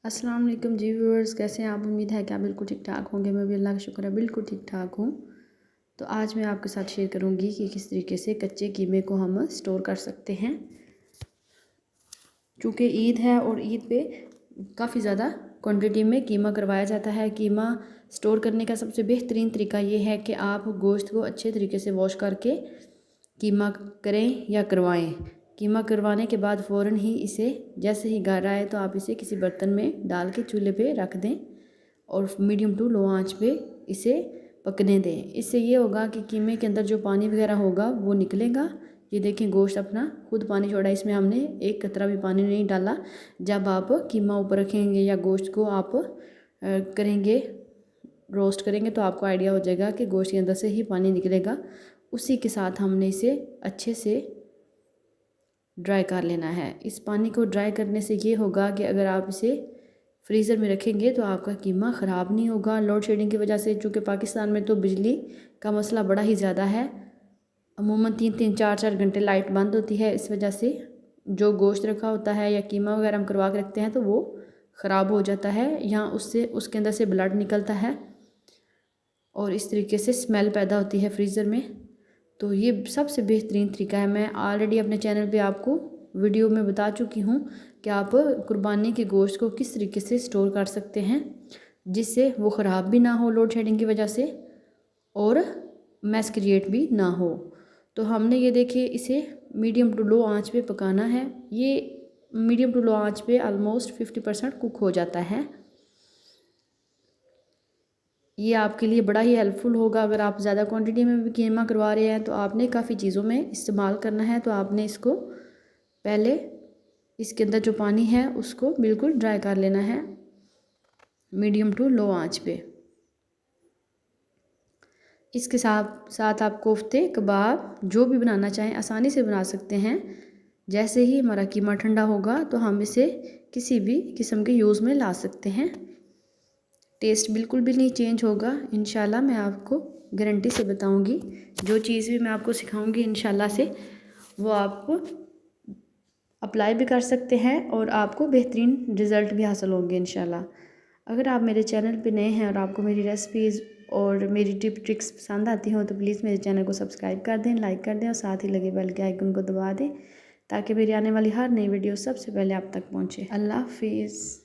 अस्सलाम वालेकुम जी व्यूअर्स, कैसे हैं आप। उम्मीद है कि आप बिल्कुल ठीक ठाक होंगे। मैं भी अल्लाह का शुक्र है बिल्कुल ठीक ठाक हूँ। तो आज मैं आपके साथ शेयर करूँगी कि किस तरीके से कच्चे कीमे को हम स्टोर कर सकते हैं। चूँकि ईद है और ईद पे काफ़ी ज़्यादा क्वांटिटी में कीमा करवाया जाता है। कीमा स्टोर करने का सबसे बेहतरीन तरीका ये है कि आप गोश्त को अच्छे तरीके से वॉश करके कीमा करें या करवाएं। कीमा करवाने के बाद फ़ौरन ही इसे जैसे ही घर आए तो आप इसे किसी बर्तन में डाल के चूल्हे पे रख दें और मीडियम टू लो आंच पे इसे पकने दें। इससे ये होगा कि कीमे के अंदर जो पानी वगैरह होगा वो निकलेगा। ये देखें गोश्त अपना खुद पानी छोड़ा, इसमें हमने एक कतरा भी पानी नहीं डाला। जब आप कीमा ऊपर रखेंगे या गोश्त को आप करेंगे रोस्ट करेंगे तो आपको आइडिया हो जाएगा कि गोश्त के अंदर से ही पानी निकलेगा। उसी के साथ हमने इसे अच्छे से ड्राई कर लेना है। इस पानी को ड्राई करने से ये होगा कि अगर आप इसे फ्रीज़र में रखेंगे तो आपका कीमा ख़राब नहीं होगा। लोड शेडिंग की वजह से, चूँकि पाकिस्तान में तो बिजली का मसला बड़ा ही ज़्यादा है, अमूमन 3-3 4-4 घंटे लाइट बंद होती है। इस वजह से जो गोश्त रखा होता है या कीमा वगैरह हम करवा के रखते हैं तो वो ख़राब हो जाता है, या उससे उसके अंदर से ब्लड निकलता है और इस तरीके से स्मेल पैदा होती है फ्रीज़र में। तो ये सबसे बेहतरीन तरीका है। मैं ऑलरेडी अपने चैनल पे आपको वीडियो में बता चुकी हूँ कि आप कुर्बानी के गोश्त को किस तरीके से स्टोर कर सकते हैं जिससे वो ख़राब भी ना हो लोड शेडिंग की वजह से और मैस क्रिएट भी ना हो। तो हमने ये देखिए इसे मीडियम टू लो आंच पे पकाना है। ये मीडियम टू लो आंच पे ऑलमोस्ट 50% कुक हो जाता है। ये आपके लिए बड़ा ही हेल्पफुल होगा। अगर आप ज़्यादा क्वांटिटी में भी कीमा करवा रहे हैं तो आपने काफ़ी चीज़ों में इस्तेमाल करना है। तो आपने इसको पहले इसके अंदर जो पानी है उसको बिल्कुल ड्राई कर लेना है मीडियम टू लो आंच पे। इसके साथ साथ आप कोफ्ते कबाब जो भी बनाना चाहें आसानी से बना सकते हैं। जैसे ही हमारा कीमा ठंडा होगा तो हम इसे किसी भी किस्म के यूज़ में ला सकते हैं। टेस्ट बिल्कुल भी नहीं चेंज होगा इंशाल्लाह। मैं आपको गारंटी से बताऊंगी, जो चीज़ भी मैं आपको सिखाऊंगी इंशाल्लाह से वो आप अप्लाई भी कर सकते हैं और आपको बेहतरीन रिज़ल्ट भी हासिल होंगे इंशाल्लाह। अगर आप मेरे चैनल पे नए हैं और आपको मेरी रेसिपीज़ और मेरी टिप ट्रिक्स पसंद आती हो तो प्लीज़ मेरे चैनल को सब्सक्राइब कर दें, लाइक कर दें और साथ ही लगे बेल के आइकन को दबा दें ताकि मेरी आने वाली हर नई वीडियो सबसे पहले आप तक पहुँचे। अल्लाह हाफिज़।